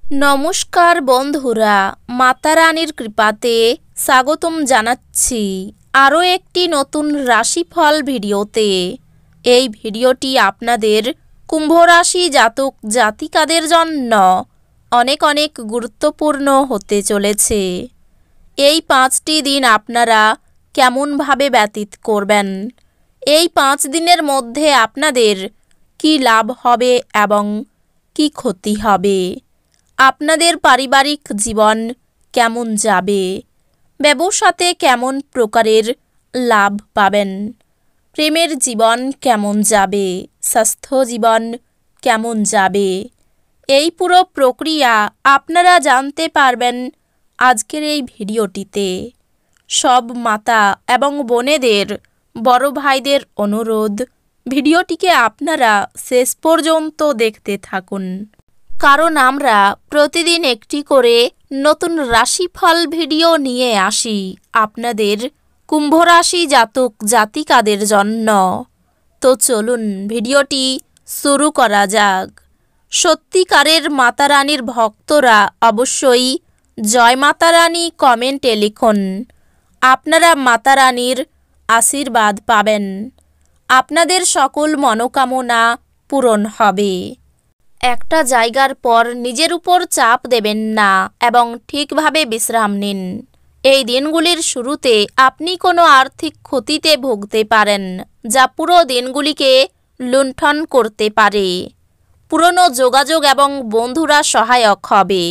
নমস্কার বন্ধুরা, মাতা রানীর কৃপাতে স্বাগতম জানাচ্ছি আরও একটি নতুন রাশিফল ভিডিওতে। এই ভিডিওটি আপনাদের কুম্ভ রাশি জাতক জাতিকাদের জন্য অনেক অনেক গুরুত্বপূর্ণ হতে চলেছে। এই 5টি দিন আপনারা কেমনভাবে ব্যতীত করবেন, এই 5 দিনের মধ্যে আপনাদের কি লাভ হবে এবং কি ক্ষতি হবে, আপনাদের পারিবারিক জীবন কেমন যাবে, ব্যবসাতে কেমন প্রকারের লাভ পাবেন, প্রেমের জীবন কেমন যাবে, স্বাস্থ্য জীবন কেমন যাবে, এই পুরো প্রক্রিয়া আপনারা জানতে পারবেন আজকের এই ভিডিওটিতে। সব মাতা এবং বোনেদের, বড় ভাইদের অনুরোধ, ভিডিওটিকে আপনারা শেষ পর্যন্ত দেখতে থাকুন, কারণ আমরা প্রতিদিন একটি করে নতুন রাশিফল ভিডিও নিয়ে আসি আপনাদের কুম্ভ রাশি জাতক জাতিকাদের জন্য। তো চলুন ভিডিওটি শুরু করা যাক। সত্যিকারের মাতা রানীর ভক্তরা অবশ্যই জয় মাতা রানী কমেন্টে লিখুন। আপনারা মাতা রানীর আশীর্বাদ পাবেন, আপনাদের সকল মনোকামনা পূরণ হবে। একটা জায়গার পর নিজের উপর চাপ দেবেন না এবং ঠিকভাবে বিশ্রাম নিন। এই দিনগুলির শুরুতে আপনি কোনো আর্থিক ক্ষতিতে ভুগতে পারেন, যা পুরো দিনগুলিকে লুণ্ঠন করতে পারে। পুরনো যোগাযোগ এবং বন্ধুরা সহায়ক হবে।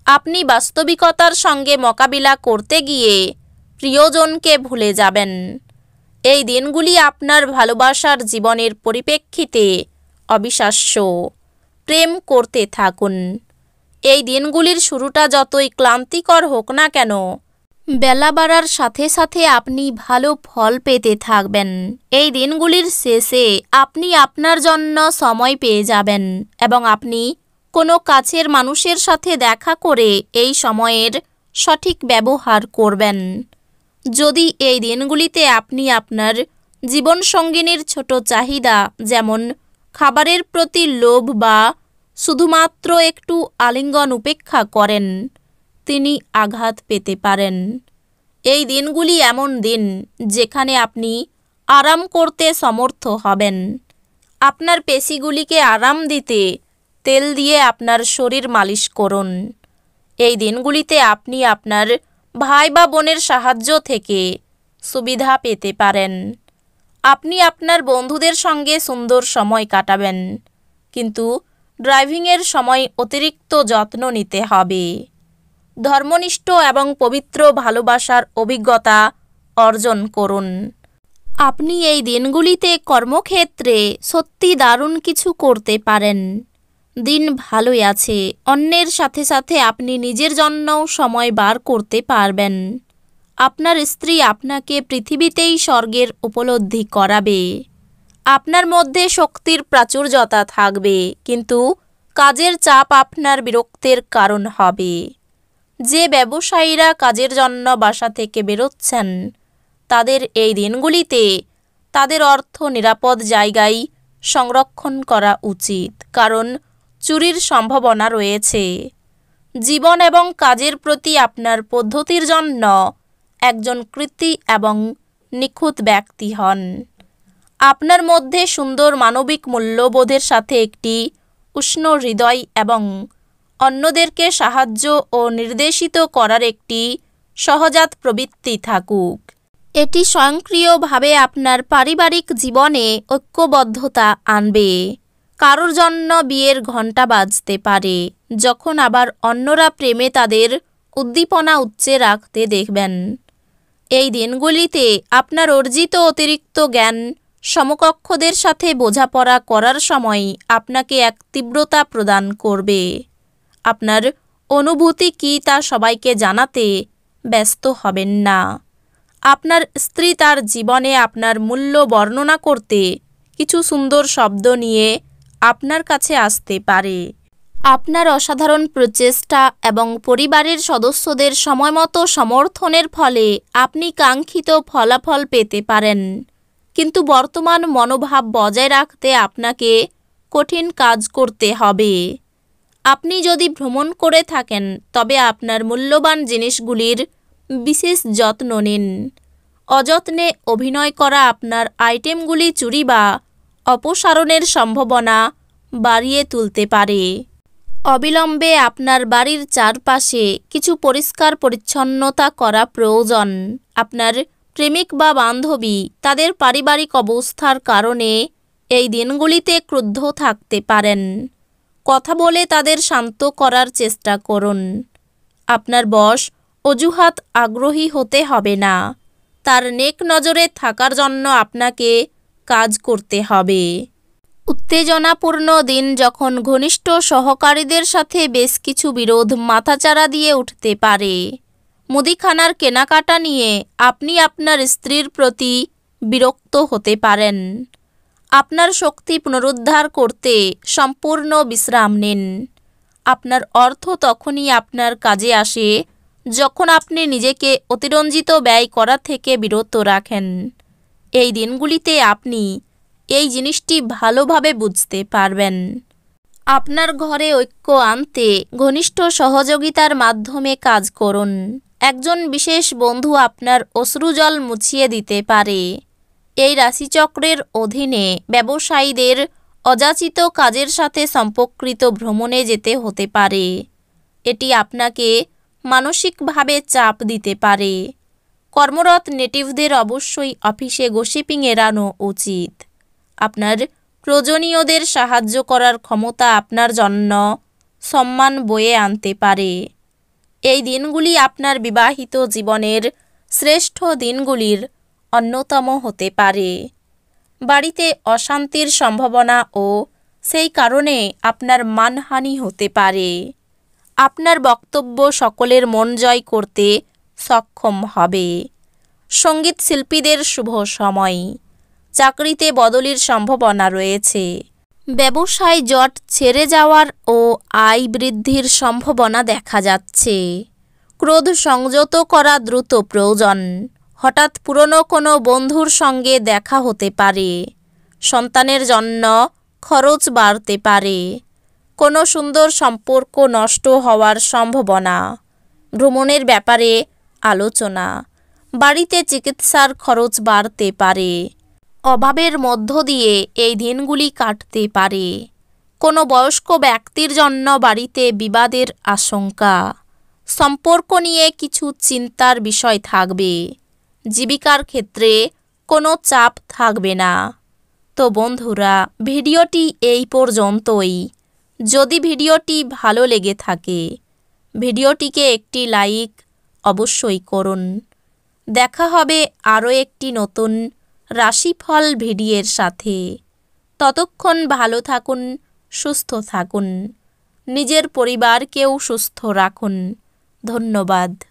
আপনি বাস্তবিকতার সঙ্গে মোকাবিলা করতে গিয়ে প্রিয়জনকে ভুলে যাবেন। এই দিনগুলি আপনার ভালোবাসার জীবনের পরিপ্রেক্ষিতে অবিশ্বাস্য। প্রেম করতে থাকুন। এই দিনগুলির শুরুটা যতই ক্লান্তিকর হোক না কেন, বেলা বাড়ার সাথে সাথে আপনি ভালো ফল পেতে থাকবেন। এই দিনগুলির শেষে আপনি আপনার জন্য সময় পেয়ে যাবেন এবং আপনি কোনো কাছের মানুষের সাথে দেখা করে এই সময়ের সঠিক ব্যবহার করবেন। যদি এই দিনগুলিতে আপনি আপনার জীবনসঙ্গিনীর ছোট চাহিদা, যেমন খাবারের প্রতি লোভ বা শুধুমাত্র একটু আলিঙ্গন উপেক্ষা করেন, তিনি আঘাত পেতে পারেন। এই দিনগুলি এমন দিন যেখানে আপনি আরাম করতে সমর্থ হবেন। আপনার পেশিগুলিকে আরাম দিতে তেল দিয়ে আপনার শরীর মালিশ করুন। এই দিনগুলিতে আপনি আপনার ভাই বা বোনের সাহায্য থেকে সুবিধা পেতে পারেন। আপনি আপনার বন্ধুদের সঙ্গে সুন্দর সময় কাটাবেন, কিন্তু ড্রাইভিংয়ের সময় অতিরিক্ত যত্ন নিতে হবে। ধর্মনিষ্ঠ এবং পবিত্র ভালোবাসার অভিজ্ঞতা অর্জন করুন। আপনি এই দিনগুলিতে কর্মক্ষেত্রে সত্যি দারুণ কিছু করতে পারেন। দিন ভালোই আছে, অন্যের সাথে সাথে আপনি নিজের জন্যও সময় বার করতে পারবেন। আপনার স্ত্রী আপনাকে পৃথিবীতেই স্বর্গের উপলব্ধি করাবে। আপনার মধ্যে শক্তির প্রাচুর্যতা থাকবে, কিন্তু কাজের চাপ আপনার বিরক্তির কারণ হবে। যে ব্যবসায়ীরা কাজের জন্য বাসা থেকে বেরোচ্ছেন, তাদের এই দিনগুলিতে তাদের অর্থ নিরাপদ জায়গায় সংরক্ষণ করা উচিত, কারণ চুরির সম্ভাবনা রয়েছে। জীবন এবং কাজের প্রতি আপনার পদ্ধতির জন্য একজন কৃতী এবং নিখুঁত ব্যক্তি হন। আপনার মধ্যে সুন্দর মানবিক মূল্যবোধের সাথে একটি উষ্ণ হৃদয় এবং অন্যদেরকে সাহায্য ও নির্দেশিত করার একটি সহজাত প্রবৃত্তি থাকুক। এটি স্বয়ংক্রিয়ভাবে আপনার পারিবারিক জীবনে ঐক্যবদ্ধতা আনবে। কারোর জন্য বিয়ের ঘণ্টা বাজতে পারে, যখন আবার অন্যরা প্রেমে তাদের উদ্দীপনা উচ্চে রাখতে দেখবেন। এই দিনগুলিতে আপনার অর্জিত অতিরিক্ত জ্ঞান সমকক্ষদের সাথে বোঝাপড়া করার সময় আপনাকে এক তীব্রতা প্রদান করবে। আপনার অনুভূতি কী তা সবাইকে জানাতে ব্যস্ত হবেন না। আপনার স্ত্রী তার জীবনে আপনার মূল্য বর্ণনা করতে কিছু সুন্দর শব্দ নিয়ে আপনার কাছে আসতে পারে। আপনার অসাধারণ প্রচেষ্টা এবং পরিবারের সদস্যদের সময়মতো সমর্থনের ফলে আপনি কাঙ্ক্ষিত ফলাফল পেতে পারেন, কিন্তু বর্তমান মনোভাব বজায় রাখতে আপনাকে কঠিন কাজ করতে হবে। আপনি যদি ভ্রমণ করে থাকেন তবে আপনার মূল্যবান জিনিসগুলির বিশেষ যত্ন নিন। অযত্নে অভিনয় করা আপনার আইটেমগুলি চুরি বা অপসারণের সম্ভাবনা বাড়িয়ে তুলতে পারে। অবিলম্বে আপনার বাড়ির চারপাশে কিছু পরিষ্কার পরিচ্ছন্নতা করা প্রয়োজন। আপনার প্রেমিক বা বান্ধবী তাদের পারিবারিক অবস্থার কারণে এই দিনগুলিতে ক্রুদ্ধ থাকতে পারেন। কথা বলে তাদের শান্ত করার চেষ্টা করুন। আপনার বস অজুহাত আগ্রহী হতে হবে না। তার নেক নজরে থাকার জন্য আপনাকে কাজ করতে হবে। উত্তেজনাপূর্ণ দিন যখন ঘনিষ্ঠ সহকারীদের সাথে বেশ কিছু বিরোধ মাথাচাড়া দিয়ে উঠতে পারে। মুদিখানার কেনাকাটা নিয়ে আপনি আপনার স্ত্রীর প্রতি বিরক্ত হতে পারেন। আপনার শক্তি পুনরুদ্ধার করতে সম্পূর্ণ বিশ্রাম নিন। আপনার অর্থ তখনই আপনার কাজে আসে যখন আপনি নিজেকে অতিরঞ্জিত ব্যয় করা থেকে বিরত রাখেন। এই দিনগুলিতে আপনি এই জিনিসটি ভালোভাবে বুঝতে পারবেন। আপনার ঘরে ঐক্য আনতে ঘনিষ্ঠ সহযোগিতার মাধ্যমে কাজ করুন। একজন বিশেষ বন্ধু আপনার অশ্রুজল মুছিয়ে দিতে পারে। এই রাশিচক্রের অধীনে ব্যবসায়ীদের অযাচিত কাজের সাথে সম্পর্কিত ভ্রমণে যেতে হতে পারে। এটি আপনাকে মানসিকভাবে চাপ দিতে পারে। কর্মরত নেটিভদের অবশ্যই অফিসে গসিপিং এড়ানো উচিত। আপনার প্রয়োজনীয়দের সাহায্য করার ক্ষমতা আপনার জন্য সম্মান বয়ে আনতে পারে। এই দিনগুলি আপনার বিবাহিত জীবনের শ্রেষ্ঠ দিনগুলির অন্যতম হতে পারে। বাড়িতে অশান্তির সম্ভাবনা ও সেই কারণে আপনার মানহানি হতে পারে। আপনার বক্তব্য সকলের মন জয় করতে সক্ষম হবে। সঙ্গীত শিল্পীদের শুভ সময়। চাকরিতে বদলির সম্ভাবনা রয়েছে। ব্যবসায় জট ছেড়ে যাওয়ার ও আয় বৃদ্ধির সম্ভাবনা দেখা যাচ্ছে। ক্রোধ সংযত করা দ্রুত প্রয়োজন। হঠাৎ পুরনো কোনো বন্ধুর সঙ্গে দেখা হতে পারে। সন্তানের জন্য খরচ বাড়তে পারে। কোনো সুন্দর সম্পর্ক নষ্ট হওয়ার সম্ভাবনা। ভ্রমণের ব্যাপারে আলোচনা। বাড়িতে চিকিৎসার খরচ বাড়তে পারে। অভাবের মধ্য দিয়ে এই দিনগুলি কাটতে পারে। কোনো বয়স্ক ব্যক্তির জন্য বাড়িতে বিবাদের আশঙ্কা। সম্পর্ক নিয়ে কিছু চিন্তার বিষয় থাকবে। জীবিকার ক্ষেত্রে কোনো চাপ থাকবে না। তো বন্ধুরা, ভিডিওটি এই পর্যন্তই। যদি ভিডিওটি ভালো লেগে থাকে ভিডিওটিকে একটি লাইক অবশ্যই করুন। দেখা হবে আরও একটি নতুন রাশিফল ভিডিওর সাথে। ততক্ষণ ভালো থাকুন, সুস্থ থাকুন, নিজের পরিবারকেও সুস্থ রাখুন। ধন্যবাদ।